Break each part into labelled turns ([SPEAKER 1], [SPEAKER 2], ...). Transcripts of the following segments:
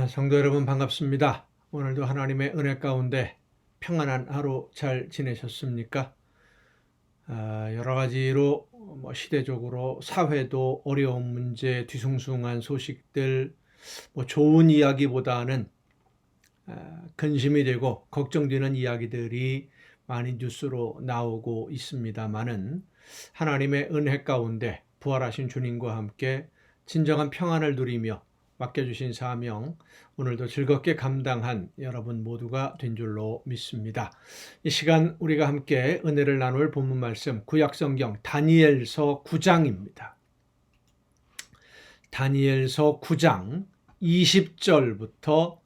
[SPEAKER 1] 성도 여러분 반갑습니다. 오늘도 하나님의 은혜 가운데 평안한 하루 잘 지내셨습니까? 여러 가지로 시대적으로 사회도 어려운 문제, 뒤숭숭한 소식들, 좋은 이야기보다는 근심이 되고 걱정되는 이야기들이 많이 뉴스로 나오고 있습니다만은 하나님의 은혜 가운데 부활하신 주님과 함께 진정한 평안을 누리며 맡겨주신 사명 오늘도 즐겁게 감당한 여러분 모두가 된 줄로 믿습니다. 이 시간 우리가 함께 은혜를 나눌 본문 말씀 구약성경 다니엘서 9장입니다. 다니엘서 9장 20절부터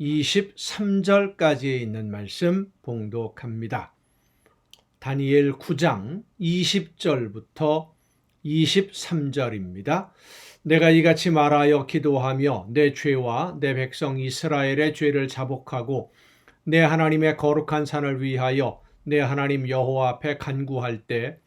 [SPEAKER 1] 23절까지에 있는 말씀 봉독합니다. 다니엘 9장 20절부터 23절입니다. 내가 이같이 말하여 기도하며 내 죄와 내 백성 이스라엘의 죄를 자복하고 내 하나님의 거룩한 산을 위하여 내 하나님 여호와 앞에 간구할 때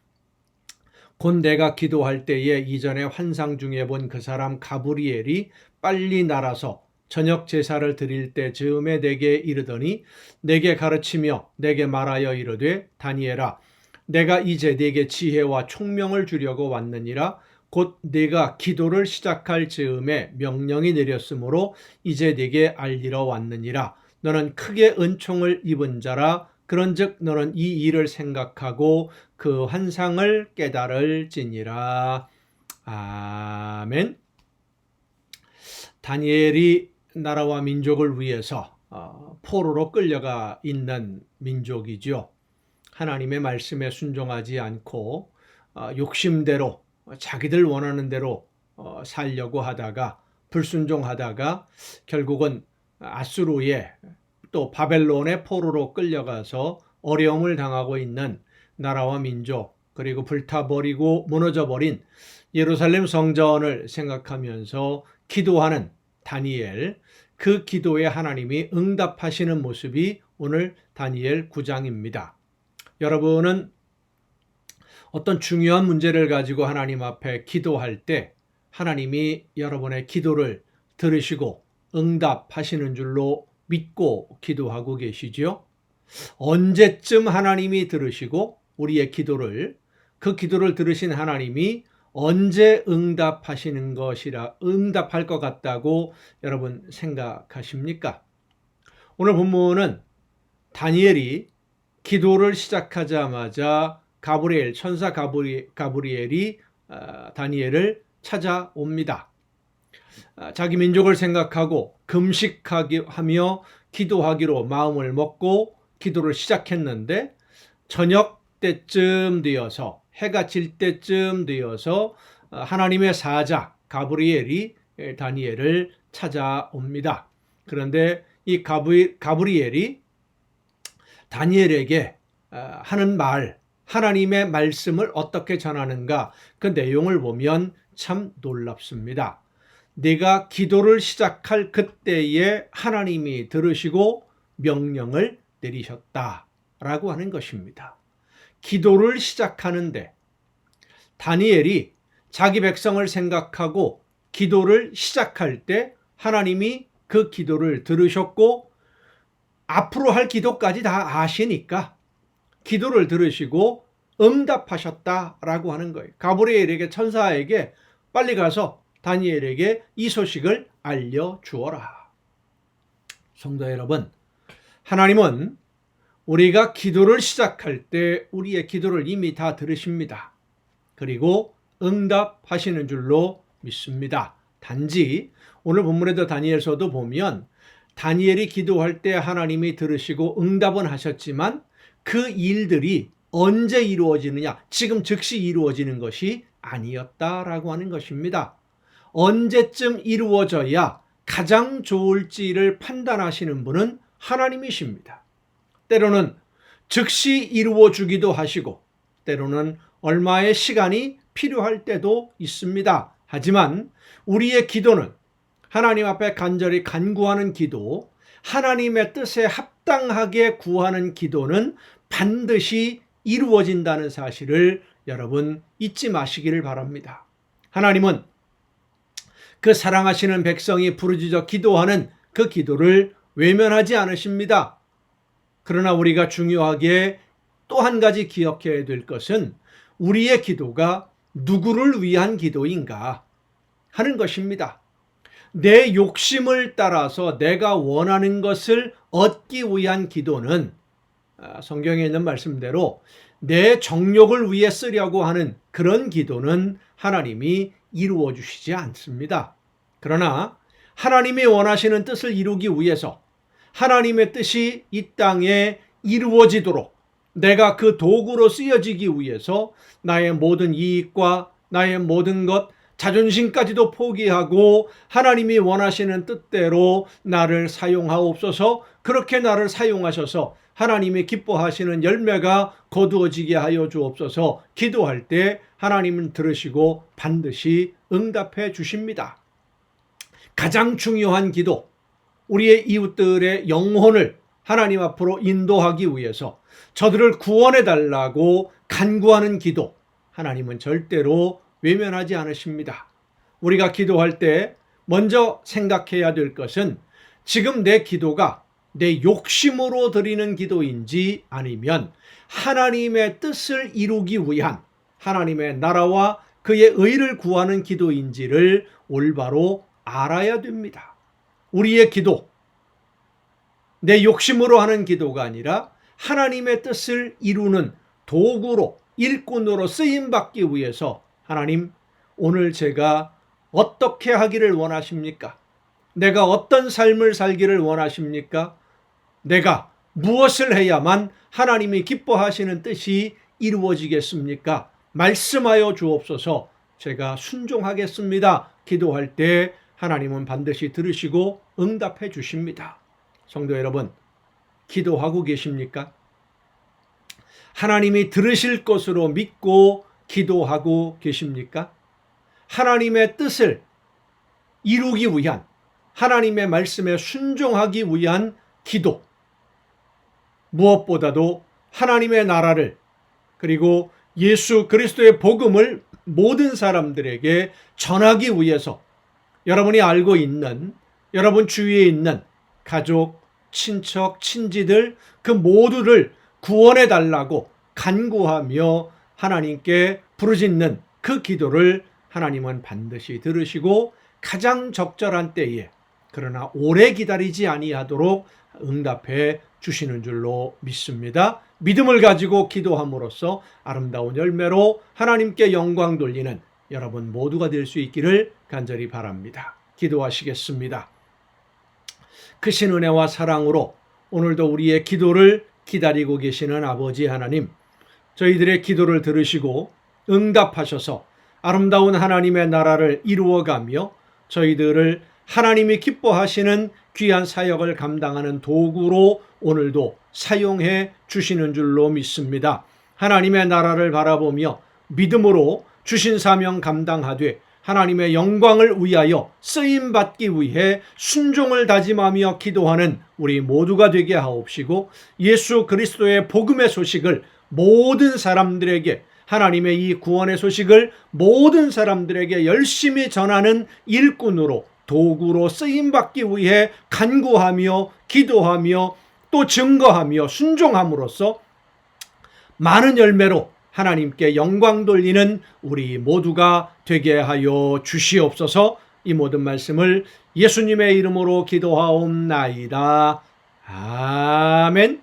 [SPEAKER 1] 곧 내가 기도할 때에 이전에 환상 중에 본 그 사람 가브리엘이 빨리 날아서 저녁 제사를 드릴 때 즈음에 내게 이르더니 내게 가르치며 내게 말하여 이르되 다니엘아 내가 이제 네게 지혜와 총명을 주려고 왔느니라. 곧 네가 기도를 시작할 즈음에 명령이 내렸으므로 이제 네게 알리러 왔느니라. 너는 크게 은총을 입은 자라. 그런즉 너는 이 일을 생각하고 그 환상을 깨달을지니라. 아멘. 다니엘이 나라와 민족을 위해서 포로로 끌려가 있는 민족이죠. 하나님의 말씀에 순종하지 않고 욕심대로 자기들 원하는 대로 살려고 하다가 불순종하다가 결국은 아수르에 또 바벨론의 포로로 끌려가서 어려움을 당하고 있는 나라와 민족, 그리고 불타버리고 무너져버린 예루살렘 성전을 생각하면서 기도하는 다니엘, 그 기도에 하나님이 응답하시는 모습이 오늘 다니엘 9장입니다. 여러분은 어떤 중요한 문제를 가지고 하나님 앞에 기도할 때 하나님이 여러분의 기도를 들으시고 응답하시는 줄로 믿고 기도하고 계시죠? 언제쯤 하나님이 들으시고 우리의 기도를, 그 기도를 들으신 하나님이 언제 응답하시는 것이라, 응답할 것 같다고 여러분 생각하십니까? 오늘 본문은 다니엘이 기도를 시작하자마자 천사 가브리엘이 다니엘을 찾아옵니다. 자기 민족을 생각하고 금식하며 기도하기로 마음을 먹고 기도를 시작했는데 저녁 때쯤 되어서, 해가 질 때쯤 되어서 하나님의 사자 가브리엘이 다니엘을 찾아옵니다. 그런데 이 가브리엘이 다니엘에게 하는 말, 하나님의 말씀을 어떻게 전하는가, 그 내용을 보면 참 놀랍습니다. 네가 기도를 시작할 그때에 하나님이 들으시고 명령을 내리셨다라고 하는 것입니다. 기도를 시작하는데 다니엘이 자기 백성을 생각하고 기도를 시작할 때 하나님이 그 기도를 들으셨고 앞으로 할 기도까지 다 아시니까 기도를 들으시고 응답하셨다라고 하는 거예요. 가브리엘에게, 천사에게 빨리 가서 다니엘에게 이 소식을 알려주어라. 성도 여러분, 하나님은 우리가 기도를 시작할 때 우리의 기도를 이미 다 들으십니다. 그리고 응답하시는 줄로 믿습니다. 단지 오늘 본문에도 다니엘서도 보면 다니엘이 기도할 때 하나님이 들으시고 응답은 하셨지만 그 일들이 언제 이루어지느냐, 지금 즉시 이루어지는 것이 아니었다라고 하는 것입니다. 언제쯤 이루어져야 가장 좋을지를 판단하시는 분은 하나님이십니다. 때로는 즉시 이루어 주기도 하시고 때로는 얼마의 시간이 필요할 때도 있습니다. 하지만 우리의 기도는 하나님 앞에 간절히 간구하는 기도, 하나님의 뜻에 합당하게 구하는 기도는 반드시 이루어진다는 사실을 여러분 잊지 마시기를 바랍니다. 하나님은 그 사랑하시는 백성이 부르짖어 기도하는 그 기도를 외면하지 않으십니다. 그러나 우리가 중요하게 또 한 가지 기억해야 될 것은 우리의 기도가 누구를 위한 기도인가 하는 것입니다. 내 욕심을 따라서 내가 원하는 것을 얻기 위한 기도는 성경에 있는 말씀대로 내 정욕을 위해 쓰려고 하는 그런 기도는 하나님이 이루어 주시지 않습니다. 그러나 하나님이 원하시는 뜻을 이루기 위해서 하나님의 뜻이 이 땅에 이루어지도록 내가 그 도구로 쓰여지기 위해서 나의 모든 이익과 나의 모든 것, 자존심까지도 포기하고 하나님이 원하시는 뜻대로 나를 사용하옵소서. 그렇게 나를 사용하셔서 하나님이 기뻐하시는 열매가 거두어지게 하여 주옵소서. 기도할 때 하나님은 들으시고 반드시 응답해 주십니다. 가장 중요한 기도, 우리의 이웃들의 영혼을 하나님 앞으로 인도하기 위해서 저들을 구원해 달라고 간구하는 기도, 하나님은 절대로 외면하지 않으십니다. 우리가 기도할 때 먼저 생각해야 될 것은 지금 내 기도가 내 욕심으로 드리는 기도인지 아니면 하나님의 뜻을 이루기 위한 하나님의 나라와 그의 의를 구하는 기도인지를 올바로 알아야 됩니다. 우리의 기도, 내 욕심으로 하는 기도가 아니라 하나님의 뜻을 이루는 도구로, 일꾼으로 쓰임받기 위해서 하나님, 오늘 제가 어떻게 하기를 원하십니까? 내가 어떤 삶을 살기를 원하십니까? 내가 무엇을 해야만 하나님이 기뻐하시는 뜻이 이루어지겠습니까? 말씀하여 주옵소서. 제가 순종하겠습니다. 기도할 때 하나님은 반드시 들으시고 응답해 주십니다. 성도 여러분, 기도하고 계십니까? 하나님이 들으실 것으로 믿고 기도하고 계십니까? 하나님의 뜻을 이루기 위한, 하나님의 말씀에 순종하기 위한 기도, 무엇보다도 하나님의 나라를, 그리고 예수 그리스도의 복음을 모든 사람들에게 전하기 위해서 여러분이 알고 있는, 여러분 주위에 있는 가족, 친척, 친지들 그 모두를 구원해 달라고 간구하며 하나님께 부르짖는 그 기도를 하나님은 반드시 들으시고 가장 적절한 때에, 그러나 오래 기다리지 아니하도록 응답해 주시는 줄로 믿습니다. 믿음을 가지고 기도함으로써 아름다운 열매로 하나님께 영광 돌리는 여러분 모두가 될 수 있기를 간절히 바랍니다. 기도하시겠습니다. 크신 은혜와 사랑으로 오늘도 우리의 기도를 기다리고 계시는 아버지 하나님, 저희들의 기도를 들으시고 응답하셔서 아름다운 하나님의 나라를 이루어가며 저희들을 하나님이 기뻐하시는 귀한 사역을 감당하는 도구로 오늘도 사용해 주시는 줄로 믿습니다. 하나님의 나라를 바라보며 믿음으로 주신 사명 감당하되 하나님의 영광을 위하여 쓰임받기 위해 순종을 다짐하며 기도하는 우리 모두가 되게 하옵시고, 예수 그리스도의 복음의 소식을 모든 사람들에게, 하나님의 이 구원의 소식을 모든 사람들에게 열심히 전하는 일꾼으로, 도구로 쓰임받기 위해 간구하며 기도하며 또 증거하며 순종함으로써 많은 열매로 하나님께 영광 돌리는 우리 모두가 되게 하여 주시옵소서. 이 모든 말씀을 예수님의 이름으로 기도하옵나이다. 아멘.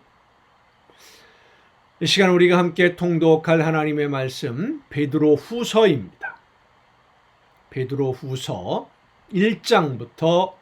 [SPEAKER 1] 이 시간 우리가 함께 통독할 하나님의 말씀 베드로 후서입니다. 베드로 후서 1장부터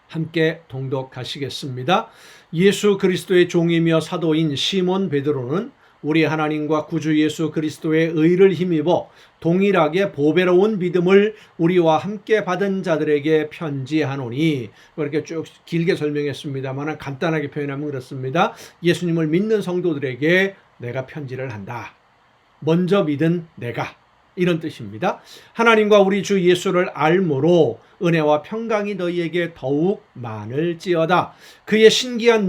[SPEAKER 1] 함께 통독하시겠습니다. 예수 그리스도의 종이며 사도인 시몬 베드로는 우리 하나님과 구주 예수 그리스도의 의를 힘입어 동일하게 보배로운 믿음을 우리와 함께 받은 자들에게 편지하노니, 이렇게 쭉 길게 설명했습니다만 간단하게 표현하면 그렇습니다. 예수님을 믿는 성도들에게 내가 편지를 한다. 먼저 믿은 내가, 이런 뜻입니다. 하나님과 우리 주 예수를 알므로 은혜와 평강이 너희에게 더욱 많을지어다. 그의 신기한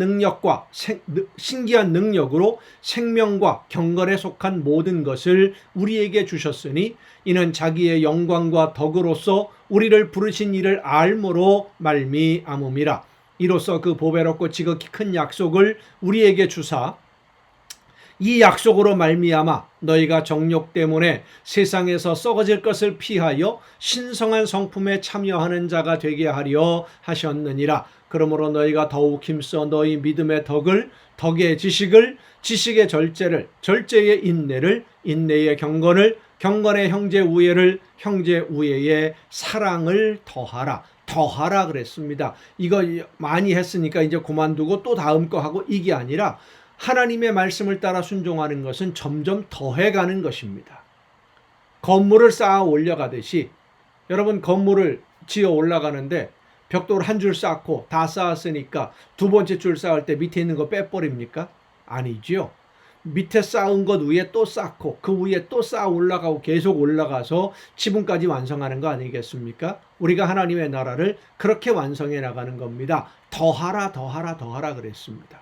[SPEAKER 1] 능력으로 생명과 경건에 속한 모든 것을 우리에게 주셨으니 이는 자기의 영광과 덕으로서 우리를 부르신 이를 알므로 말미암음이라. 이로써 그 보배롭고 지극히 큰 약속을 우리에게 주사 이 약속으로 말미암아 너희가 정욕 때문에 세상에서 썩어질 것을 피하여 신성한 성품에 참여하는 자가 되게 하려 하셨느니라. 그러므로 너희가 더욱 힘써 너희 믿음의 덕을, 덕의 지식을, 지식의 절제를, 절제의 인내를, 인내의 경건을, 경건의 형제 우애를, 형제 우애의 사랑을 더하라. 더하라 그랬습니다. 이거 많이 했으니까 이제 그만두고 또 다음 거 하고 이게 아니라 하나님의 말씀을 따라 순종하는 것은 점점 더해가는 것입니다. 건물을 쌓아 올려가듯이 여러분 건물을 지어 올라가는데 벽돌 한 줄 쌓고 다 쌓았으니까 두 번째 줄 쌓을 때 밑에 있는 거 빼버립니까? 아니죠. 밑에 쌓은 것 위에 또 쌓고 그 위에 또 쌓아 올라가고 계속 올라가서 지붕까지 완성하는 거 아니겠습니까? 우리가 하나님의 나라를 그렇게 완성해 나가는 겁니다. 더하라 더하라 더하라 그랬습니다.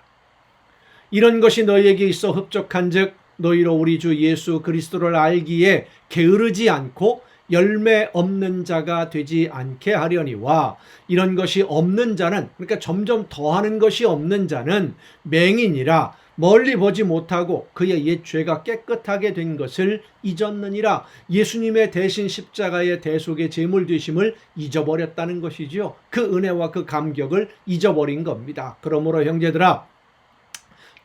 [SPEAKER 1] 이런 것이 너희에게 있어 흡족한즉 너희로 우리 주 예수 그리스도를 알기에 게으르지 않고 열매 없는 자가 되지 않게 하려니와 이런 것이 없는 자는 그러니까 점점 더하는 것이 없는 자는 맹인이라 멀리 보지 못하고 그의 옛 죄가 깨끗하게 된 것을 잊었느니라. 예수님의 대신 십자가의 대속의 제물 되심을 잊어버렸다는 것이죠. 그 은혜와 그 감격을 잊어버린 겁니다. 그러므로 형제들아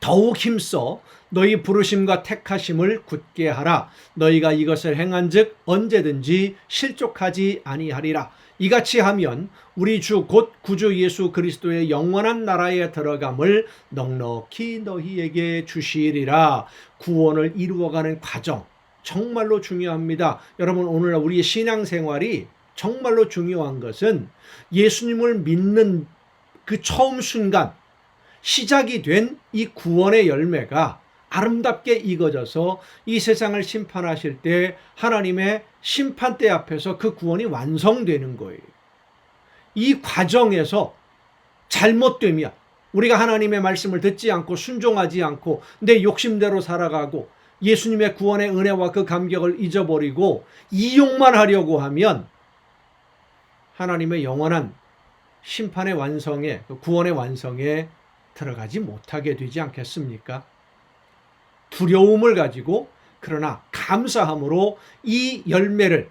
[SPEAKER 1] 더욱 힘써 너희 부르심과 택하심을 굳게 하라. 너희가 이것을 행한즉 언제든지 실족하지 아니하리라. 이같이 하면 우리 주 곧 구주 예수 그리스도의 영원한 나라에 들어감을 넉넉히 너희에게 주시리라. 구원을 이루어가는 과정 정말로 중요합니다. 여러분 오늘 우리의 신앙생활이 정말로 중요한 것은 예수님을 믿는 그 처음 순간 시작이 된 이 구원의 열매가 아름답게 익어져서 이 세상을 심판하실 때 하나님의 심판대 앞에서 그 구원이 완성되는 거예요. 이 과정에서 잘못되면 우리가 하나님의 말씀을 듣지 않고 순종하지 않고 내 욕심대로 살아가고 예수님의 구원의 은혜와 그 감격을 잊어버리고 이용만 하려고 하면 하나님의 영원한 심판의 완성에 구원의 완성에 들어가지 못하게 되지 않겠습니까? 두려움을 가지고 그러나 감사함으로 이 열매를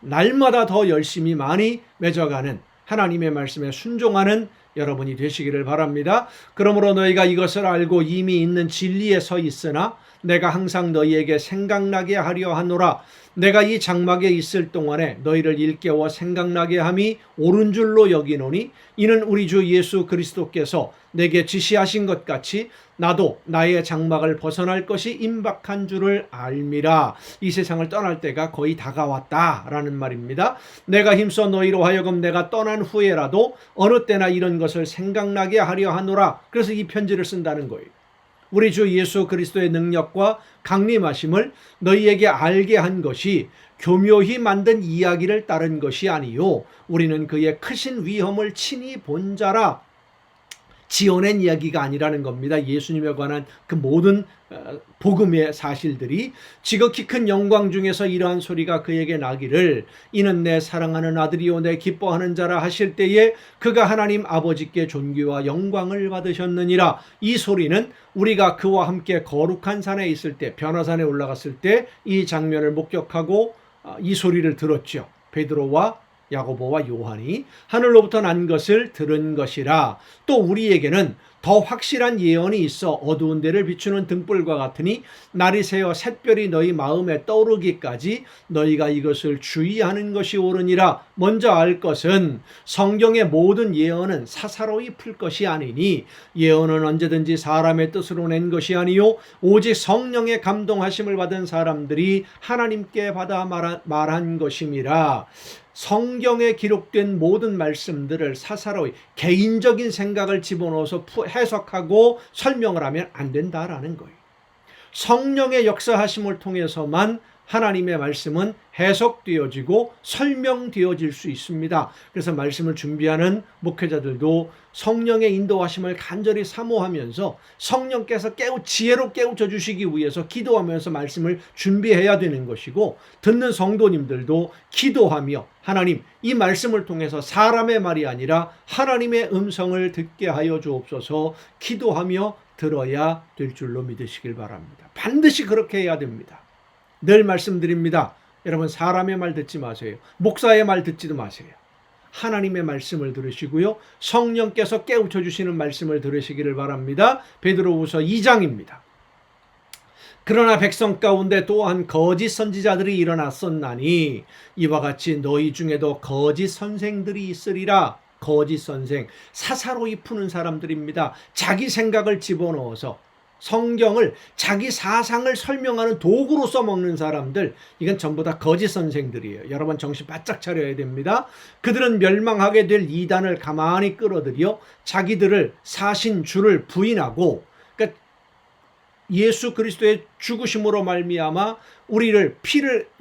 [SPEAKER 1] 날마다 더 열심히 많이 맺어가는 하나님의 말씀에 순종하는 여러분이 되시기를 바랍니다. 그러므로 너희가 이것을 알고 이미 있는 진리에 서 있으나 내가 항상 너희에게 생각나게 하려 하노라. 내가 이 장막에 있을 동안에 너희를 일깨워 생각나게 함이 옳은 줄로 여기노니 이는 우리 주 예수 그리스도께서 내게 지시하신 것 같이 나도 나의 장막을 벗어날 것이 임박한 줄을 알미라. 이 세상을 떠날 때가 거의 다가왔다라는 말입니다. 내가 힘써 너희로 하여금 내가 떠난 후에라도 어느 때나 이런 것을 생각나게 하려 하노라. 그래서 이 편지를 쓴다는 거예요. 우리 주 예수 그리스도의 능력과 강림하심을 너희에게 알게 한 것이 교묘히 만든 이야기를 따른 것이 아니요 우리는 그의 크신 위엄을 친히 본 자라. 지어낸 이야기가 아니라는 겁니다. 예수님에 관한 그 모든 복음의 사실들이 지극히 큰 영광 중에서 이러한 소리가 그에게 나기를 이는 내 사랑하는 아들이요 내 기뻐하는 자라 하실 때에 그가 하나님 아버지께 존귀와 영광을 받으셨느니라. 이 소리는 우리가 그와 함께 거룩한 산에 있을 때 변화산에 올라갔을 때 이 장면을 목격하고 이 소리를 들었죠. 베드로와 야고보와 요한이 하늘로부터 난 것을 들은 것이라. 또 우리에게는 더 확실한 예언이 있어 어두운 데를 비추는 등불과 같으니 날이 새어 샛별이 너희 마음에 떠오르기까지 너희가 이것을 주의하는 것이 옳으니라. 먼저 알 것은 성경의 모든 예언은 사사로이 풀 것이 아니니 예언은 언제든지 사람의 뜻으로 낸 것이 아니요 오직 성령의 감동하심을 받은 사람들이 하나님께 받아 말한 것임이라. 성경에 기록된 모든 말씀들을 사사로이 개인적인 생각을 집어넣어서 해석하고 설명을 하면 안 된다라는 거예요. 성령의 역사하심을 통해서만 하나님의 말씀은 해석되어지고 설명되어질 수 있습니다. 그래서 말씀을 준비하는 목회자들도 성령의 인도하심을 간절히 사모하면서 성령께서 지혜로 깨우쳐 주시기 위해서 기도하면서 말씀을 준비해야 되는 것이고, 듣는 성도님들도 기도하며 하나님, 이 말씀을 통해서 사람의 말이 아니라 하나님의 음성을 듣게 하여 주옵소서 기도하며 들어야 될 줄로 믿으시길 바랍니다. 반드시 그렇게 해야 됩니다. 늘 말씀드립니다. 여러분, 사람의 말 듣지 마세요. 목사의 말 듣지도 마세요. 하나님의 말씀을 들으시고요, 성령께서 깨우쳐 주시는 말씀을 들으시기를 바랍니다. 베드로후서 2장입니다. 그러나 백성 가운데 또한 거짓 선지자들이 일어났었나니 이와 같이 너희 중에도 거짓 선생들이 있으리라. 거짓 선생, 사사로이 푸는 사람들입니다. 자기 생각을 집어넣어서 성경을 자기 사상을 설명하는 도구로 써먹는 사람들, 이건 전부 다 거짓 선생들이에요. 여러분 정신 바짝 차려야 됩니다. 그들은 멸망하게 될 이단을 가만히 끌어들여 자기들을 사신 주를 부인하고, 그러니까 예수 그리스도의 죽으심으로 말미암아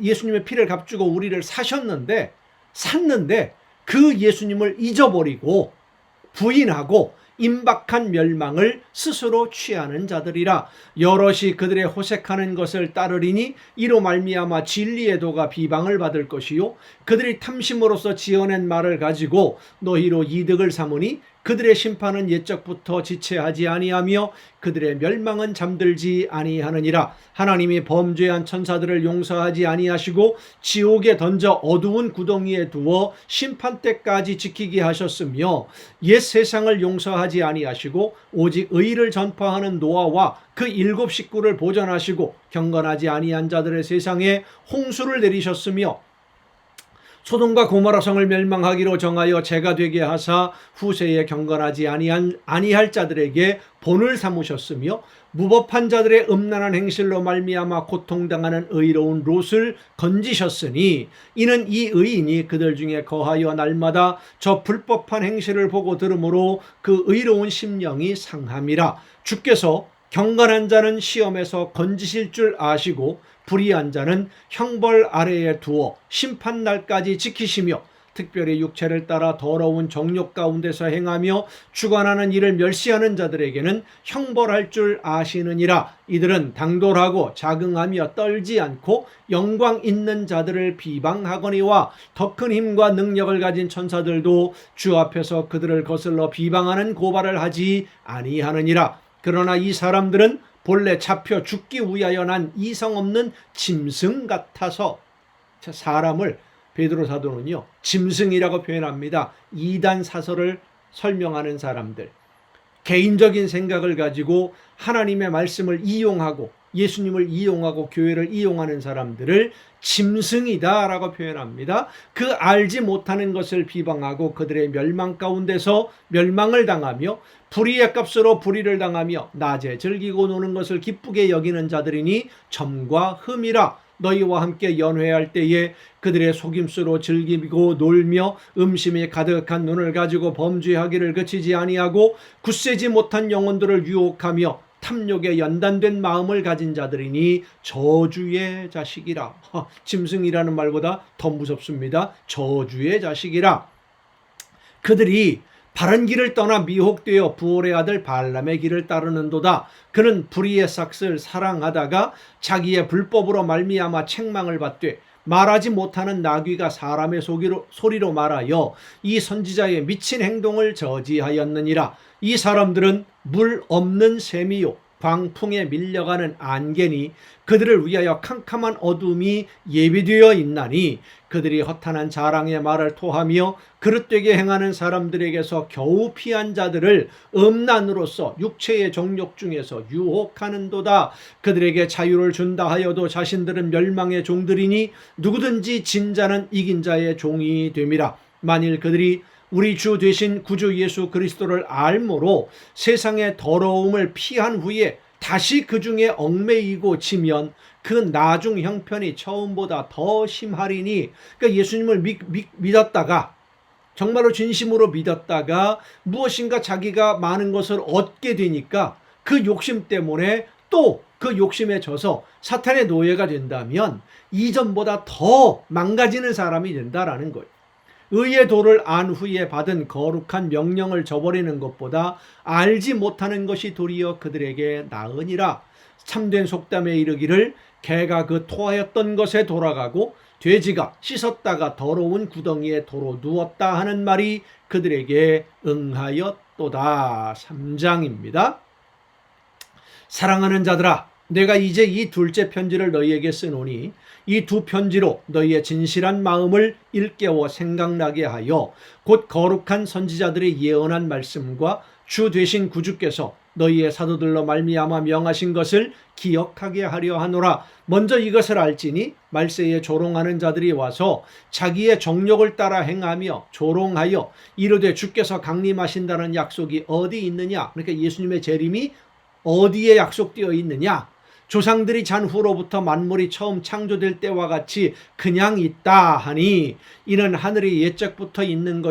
[SPEAKER 1] 예수님의 피를 값주고 우리를 샀는데 그 예수님을 잊어버리고 부인하고 임박한 멸망을 스스로 취하는 자들이라. 여럿이 그들의 호색하는 것을 따르리니 이로 말미암아 진리의 도가 비방을 받을 것이요, 그들이 탐심으로써 지어낸 말을 가지고 너희로 이득을 삼으니 그들의 심판은 옛적부터 지체하지 아니하며 그들의 멸망은 잠들지 아니하느니라. 하나님이 범죄한 천사들을 용서하지 아니하시고 지옥에 던져 어두운 구덩이에 두어 심판 때까지 지키게 하셨으며, 옛 세상을 용서하지 아니하시고 오직 의를 전파하는 노아와 그 7 식구를 보존하시고 경건하지 아니한 자들의 세상에 홍수를 내리셨으며, 소돔과 고모라 성을 멸망하기로 정하여 죄가 되게 하사 후세에 경건하지 아니할 자들에게 본을 삼으셨으며, 무법한 자들의 음란한 행실로 말미암아 고통당하는 의로운 롯을 건지셨으니 이는 이 의인이 그들 중에 거하여 날마다 저 불법한 행실을 보고 들으므로 그 의로운 심령이 상함이라. 주께서 경건한 자는 시험에서 건지실 줄 아시고 불의한 자는 형벌 아래에 두어 심판날까지 지키시며, 특별히 육체를 따라 더러운 정욕 가운데서 행하며 주관하는 일을 멸시하는 자들에게는 형벌할 줄 아시느니라. 이들은 당돌하고 자긍하며 떨지 않고 영광 있는 자들을 비방하거니와 더 큰 힘과 능력을 가진 천사들도 주 앞에서 그들을 거슬러 비방하는 고발을 하지 아니하느니라. 그러나 이 사람들은 본래 잡혀 죽기 위하여 난 이성 없는 짐승 같아서, 사람을 베드로 사도는요 짐승이라고 표현합니다. 이단 사설을 설명하는 사람들, 개인적인 생각을 가지고 하나님의 말씀을 이용하고 예수님을 이용하고 교회를 이용하는 사람들을 짐승이다라고 표현합니다. 그 알지 못하는 것을 비방하고 그들의 멸망 가운데서 멸망을 당하며 불의의 값으로 불의를 당하며 낮에 즐기고 노는 것을 기쁘게 여기는 자들이니 점과 흠이라. 너희와 함께 연회할 때에 그들의 속임수로 즐기고 놀며 음심이 가득한 눈을 가지고 범죄하기를 그치지 아니하고 굳세지 못한 영혼들을 유혹하며 탐욕에 연단된 마음을 가진 자들이니 저주의 자식이라. 짐승이라는 말보다 더 무섭습니다. 저주의 자식이라. 그들이 바른 길을 떠나 미혹되어 부올의 아들 발람의 길을 따르는도다. 그는 불의의 삭슬 사랑하다가 자기의 불법으로 말미암아 책망을 받되 말하지 못하는 나귀가 사람의 소리로 말하여 이 선지자의 미친 행동을 저지하였느니라. 이 사람들은 물 없는 샘이요 광풍에 밀려가는 안개니 그들을 위하여 캄캄한 어둠이 예비되어 있나니, 그들이 허탄한 자랑의 말을 토하며 그릇되게 행하는 사람들에게서 겨우 피한 자들을 음란으로서 육체의 정욕 중에서 유혹하는도다. 그들에게 자유를 준다 하여도 자신들은 멸망의 종들이니 누구든지 진 자는 이긴 자의 종이 됨이라. 만일 그들이 우리 주 되신 구주 예수 그리스도를 알므로 세상의 더러움을 피한 후에 다시 그 중에 얽매이고 지면 그 나중 형편이 처음보다 더 심하리니. 그러니까 예수님을 믿었다가, 정말로 진심으로 믿었다가 무엇인가 자기가 많은 것을 얻게 되니까 그 욕심 때문에 또 그 욕심에 져서 사탄의 노예가 된다면 이전보다 더 망가지는 사람이 된다라는 거예요. 의의 도를 안 후에 받은 거룩한 명령을 저버리는 것보다 알지 못하는 것이 도리어 그들에게 나으니라. 참된 속담에 이르기를 개가 그 토하였던 것에 돌아가고 돼지가 씻었다가 더러운 구덩이에 도로 누웠다 하는 말이 그들에게 응하였도다. 3장입니다. 사랑하는 자들아, 내가 이제 이 둘째 편지를 너희에게 쓰노니 이 두 편지로 너희의 진실한 마음을 일깨워 생각나게 하여 곧 거룩한 선지자들의 예언한 말씀과 주 되신 구주께서 너희의 사도들로 말미암아 명하신 것을 기억하게 하려 하노라. 먼저 이것을 알지니 말세에 조롱하는 자들이 와서 자기의 정욕을 따라 행하며 조롱하여 이르되 주께서 강림하신다는 약속이 어디 있느냐. 그러니까 예수님의 재림이 어디에 약속되어 있느냐. 조상들이 잔 후로부터 만물이 처음 창조될 때와 같이 그냥 있다 하니 이는 하늘이 옛적부터 있는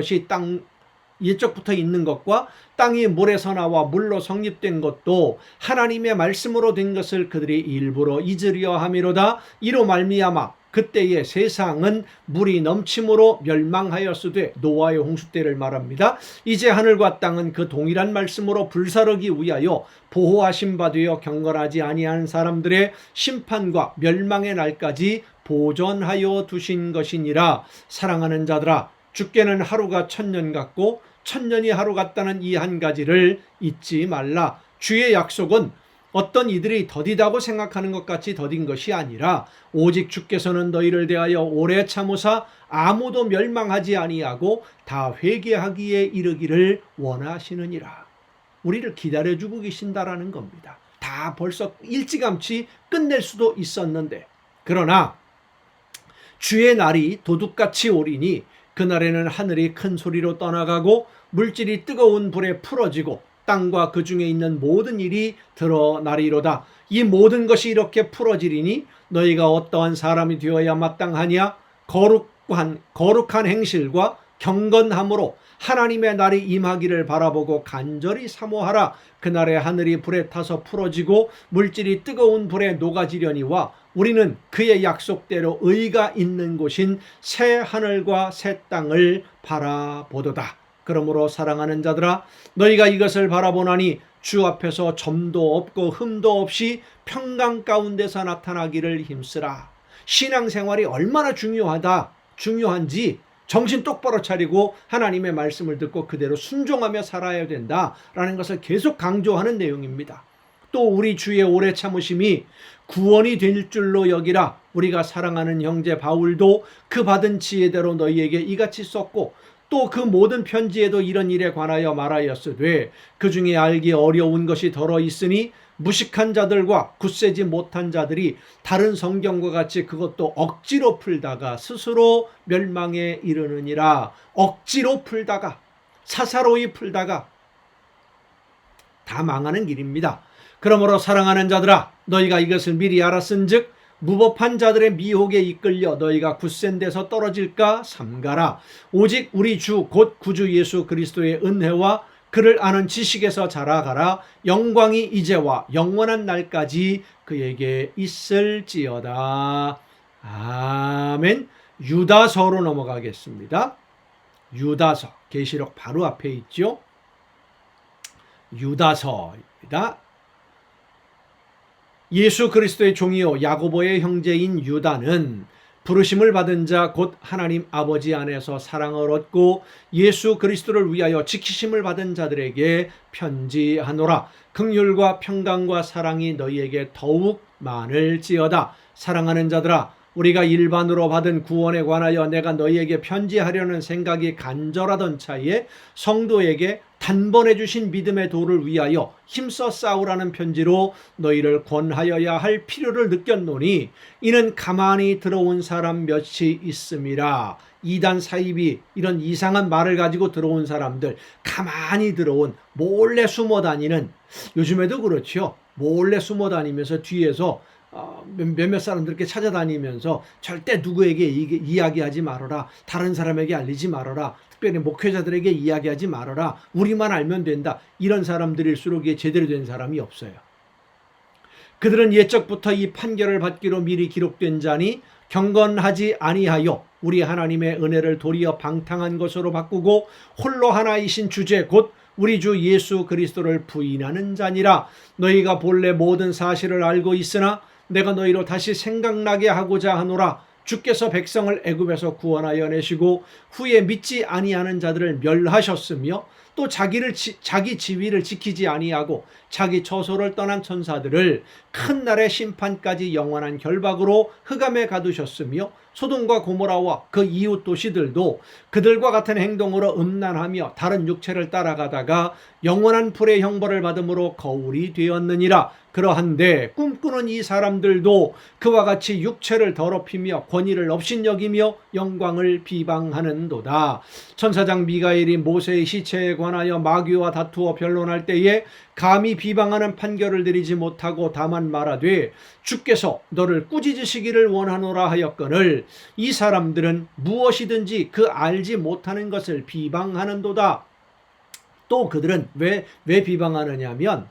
[SPEAKER 1] 것과 땅이 물에서 나와 물로 성립된 것도 하나님의 말씀으로 된 것을 그들이 일부러 잊으려 함이로다. 이로 말미암아 그때의 세상은 물이 넘침으로 멸망하였으되 노아의 홍수 때를 말합니다. 이제 하늘과 땅은 그 동일한 말씀으로 불사르기 위하여 보호하신 바 되어 경건하지 아니한 사람들의 심판과 멸망의 날까지 보존하여 두신 것이니라. 사랑하는 자들아, 주께는 하루가 1000년 같고 1000년이 하루 같다는 이 한 가지를 잊지 말라. 주의 약속은 어떤 이들이 더디다고 생각하는 것 같이 더딘 것이 아니라 오직 주께서는 너희를 대하여 오래 참으사 아무도 멸망하지 아니하고 다 회개하기에 이르기를 원하시느니라. 우리를 기다려주고 계신다라는 겁니다. 다 벌써 일찌감치 끝낼 수도 있었는데, 그러나 주의 날이 도둑같이 오리니 그날에는 하늘이 큰 소리로 떠나가고 물질이 뜨거운 불에 풀어지고 땅과 그 중에 있는 모든 일이 드러나리로다. 이 모든 것이 이렇게 풀어지리니 너희가 어떠한 사람이 되어야 마땅하냐? 거룩한 행실과 경건함으로 하나님의 날이 임하기를 바라보고 간절히 사모하라. 그날에 하늘이 불에 타서 풀어지고 물질이 뜨거운 불에 녹아지려니와 우리는 그의 약속대로 의가 있는 곳인 새 하늘과 새 땅을 바라보도다. 그러므로 사랑하는 자들아, 너희가 이것을 바라보나니 주 앞에서 점도 없고 흠도 없이 평강 가운데서 나타나기를 힘쓰라. 신앙생활이 얼마나 중요한지 정신 똑바로 차리고 하나님의 말씀을 듣고 그대로 순종하며 살아야 된다라는 것을 계속 강조하는 내용입니다. 또 우리 주의 오래 참으심이 구원이 될 줄로 여기라. 우리가 사랑하는 형제 바울도 그 받은 지혜대로 너희에게 이같이 썼고 또 그 모든 편지에도 이런 일에 관하여 말하였으되 그 중에 알기 어려운 것이 더러 있으니 무식한 자들과 굳세지 못한 자들이 다른 성경과 같이 그것도 억지로 풀다가 스스로 멸망에 이르느니라. 억지로 풀다가, 사사로이 풀다가 다 망하는 길입니다. 그러므로 사랑하는 자들아, 너희가 이것을 미리 알았은즉 무법한 자들의 미혹에 이끌려 너희가 굳센 데서 떨어질까 삼가라. 오직 우리 주 곧 구주 예수 그리스도의 은혜와 그를 아는 지식에서 자라가라. 영광이 이제와 영원한 날까지 그에게 있을지어다. 아멘. 유다서로 넘어가겠습니다. 유다서, 계시록 바로 앞에 있죠. 유다서입니다. 예수 그리스도의 종이요 야고보의 형제인 유다는 부르심을 받은 자 곧 하나님 아버지 안에서 사랑을 얻고 예수 그리스도를 위하여 지키심을 받은 자들에게 편지하노라. 긍휼과 평강과 사랑이 너희에게 더욱 많을지어다. 사랑하는 자들아, 우리가 일반으로 받은 구원에 관하여 내가 너희에게 편지하려는 생각이 간절하던 차에 성도에게 단번에 주신 믿음의 도를 위하여 힘써 싸우라는 편지로 너희를 권하여야 할 필요를 느꼈노니 이는 가만히 들어온 사람 몇이 있음이라. 이단 사입이 이런 이상한 말을 가지고 들어온 사람들, 가만히 들어온, 몰래 숨어 다니는, 요즘에도 그렇죠. 몰래 숨어 다니면서 뒤에서 몇몇 사람들께 찾아다니면서 절대 누구에게 이야기하지 말아라. 다른 사람에게 알리지 말아라. 특별히 목회자들에게 이야기하지 말아라. 우리만 알면 된다. 이런 사람들일수록 이게 제대로 된 사람이 없어요. 그들은 옛적부터 이 판결을 받기로 미리 기록된 자니 경건하지 아니하여 우리 하나님의 은혜를 도리어 방탕한 것으로 바꾸고 홀로 하나이신 주제 곧 우리 주 예수 그리스도를 부인하는 자니라. 너희가 본래 모든 사실을 알고 있으나 내가 너희로 다시 생각나게 하고자 하노라. 주께서 백성을 애굽에서 구원하여 내시고 후에 믿지 아니하는 자들을 멸하셨으며 또 자기 지위를 지키지 아니하고 자기 처소를 떠난 천사들을 큰 날의 심판까지 영원한 결박으로 흑암에 가두셨으며 소돔과 고모라와 그 이웃 도시들도 그들과 같은 행동으로 음란하며 다른 육체를 따라가다가 영원한 불의 형벌을 받음으로 거울이 되었느니라. 그러한데 꿈꾸는 이 사람들도 그와 같이 육체를 더럽히며 권위를 업신여기며 영광을 비방하는도다. 천사장 미가엘이 모세의 시체에 관하여 마귀와 다투어 변론할 때에 감히 비방하는 판결을 내리지 못하고 다만 말하되 주께서 너를 꾸짖으시기를 원하노라 하였거늘 이 사람들은 무엇이든지 그 알지 못하는 것을 비방하는도다. 또 그들은 왜 비방하느냐면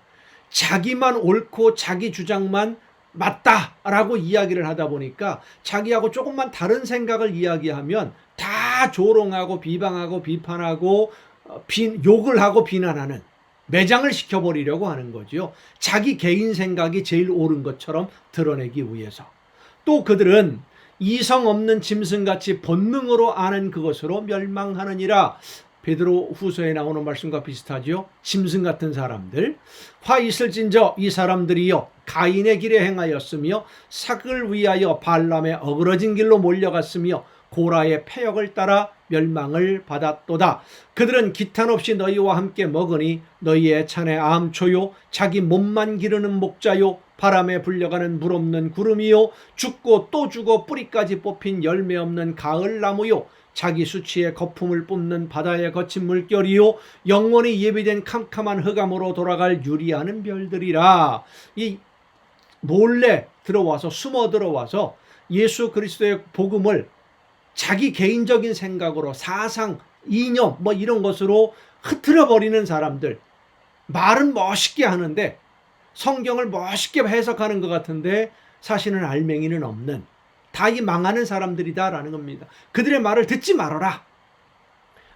[SPEAKER 1] 자기만 옳고 자기 주장만 맞다라고 이야기를 하다 보니까 자기하고 조금만 다른 생각을 이야기하면 다 조롱하고 비방하고 비판하고 욕을 하고 비난하는, 매장을 시켜버리려고 하는 거죠. 자기 개인 생각이 제일 옳은 것처럼 드러내기 위해서. 또 그들은 이성 없는 짐승같이 본능으로 아는 그것으로 멸망하느니라. 베드로 후서에 나오는 말씀과 비슷하죠. 짐승 같은 사람들. 화 있을진저 이 사람들이여 가인의 길에 행하였으며 삭을 위하여 발람의 어그러진 길로 몰려갔으며 고라의 패역을 따라 멸망을 받았도다. 그들은 기탄 없이 너희와 함께 먹으니 너희의 찬의 암초요 자기 몸만 기르는 목자요 바람에 불려가는 물 없는 구름이요 죽고 또 죽어 뿌리까지 뽑힌 열매 없는 가을나무요 자기 수치의 거품을 뿜는 바다의 거친 물결이요 영원히 예비된 캄캄한 흑암으로 돌아갈 유리하는 별들이라. 이 몰래 들어와서 숨어 들어와서 예수 그리스도의 복음을 자기 개인적인 생각으로 사상, 이념 뭐 이런 것으로 흐트러버리는 사람들. 말은 멋있게 하는데 성경을 멋있게 해석하는 것 같은데 사실은 알맹이는 없는, 다 이 망하는 사람들이다라는 겁니다. 그들의 말을 듣지 말아라.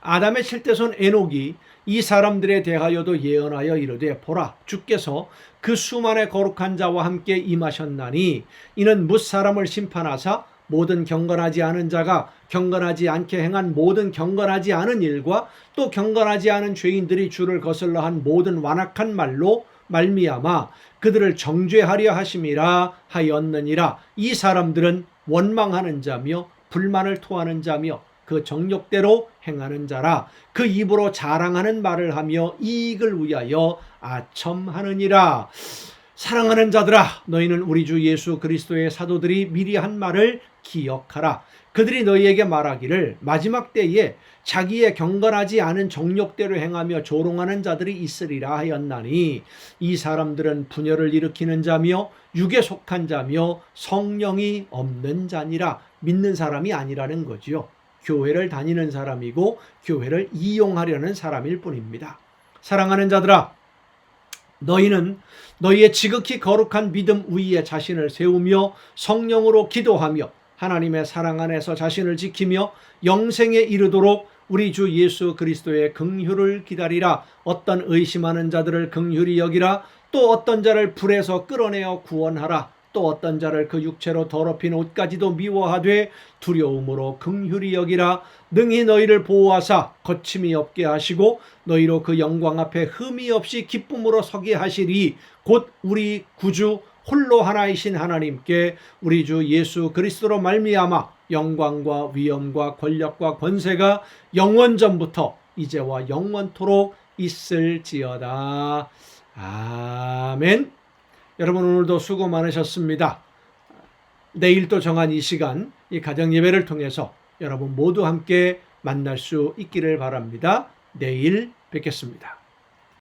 [SPEAKER 1] 아담의 7대손 에녹이 이 사람들에 대하여도 예언하여 이르되 보라 주께서 그 수만의 거룩한 자와 함께 임하셨나니 이는 뭇사람을 심판하사 모든 경건하지 않은 자가 경건하지 않게 행한 모든 경건하지 않은 일과 또 경건하지 않은 죄인들이 주를 거슬러 한 모든 완악한 말로 말미암아 그들을 정죄하려 하심이라 하였느니라. 이 사람들은 원망하는 자며 불만을 토하는 자며 그 정욕대로 행하는 자라. 그 입으로 자랑하는 말을 하며 이익을 위하여 아첨하느니라. 사랑하는 자들아 너희는 우리 주 예수 그리스도의 사도들이 미리 한 말을 기억하라. 그들이 너희에게 말하기를 마지막 때에 자기의 경건하지 않은 정욕대로 행하며 조롱하는 자들이 있으리라 하였나니 이 사람들은 분열을 일으키는 자며 육에 속한 자며 성령이 없는 자니라. 믿는 사람이 아니라는 거지요. 교회를 다니는 사람이고 교회를 이용하려는 사람일 뿐입니다. 사랑하는 자들아 너희는 너희의 지극히 거룩한 믿음 위에 자신을 세우며 성령으로 기도하며 하나님의 사랑 안에서 자신을 지키며 영생에 이르도록 우리 주 예수 그리스도의 긍휼을 기다리라. 어떤 의심하는 자들을 긍휼히 여기라. 또 어떤 자를 불에서 끌어내어 구원하라. 또 어떤 자를 그 육체로 더럽힌 옷까지도 미워하되 두려움으로 긍휼히 여기라. 능히 너희를 보호하사 거침이 없게 하시고 너희로 그 영광 앞에 흠이 없이 기쁨으로 서게 하시리. 곧 우리 구주 홀로 하나이신 하나님께 우리 주 예수 그리스도로 말미암아 영광과 위엄과 권력과 권세가 영원전부터 이제와 영원토록 있을지어다. 아멘. 여러분 오늘도 수고 많으셨습니다. 내일 또 정한 이 시간 이 가정예배를 통해서 여러분 모두 함께 만날 수 있기를 바랍니다. 내일 뵙겠습니다.